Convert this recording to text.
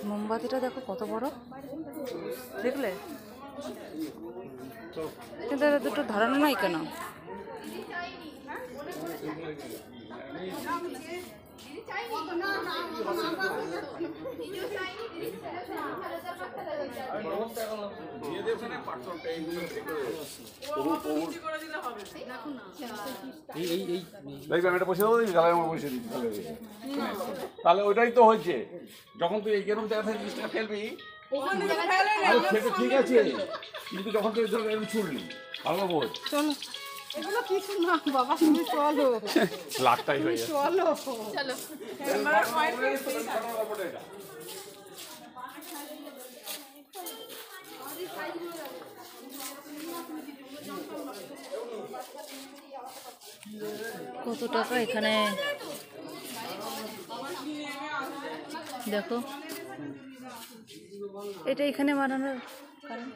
মোমবাতিটা দেখো কত বড়, দেখলে? কিন্তু এটা দুটো ধরানো নাই কেন? তাহলে ওইটাই তো হয়েছে, যখন তুই এইরকম জায়গা থেকে জিনিসটা ফেলবি ঠিক আছে, কিন্তু যখন তুই ছুটলি ভালো বোঝ। চলো, এগুলো কিছু না বাবা, তুমি চলো, লাখটাই হয়ে যাবে। চলো চলো। কত টাকা এখানে দেখো, এটা এখানে বানানোর কারণ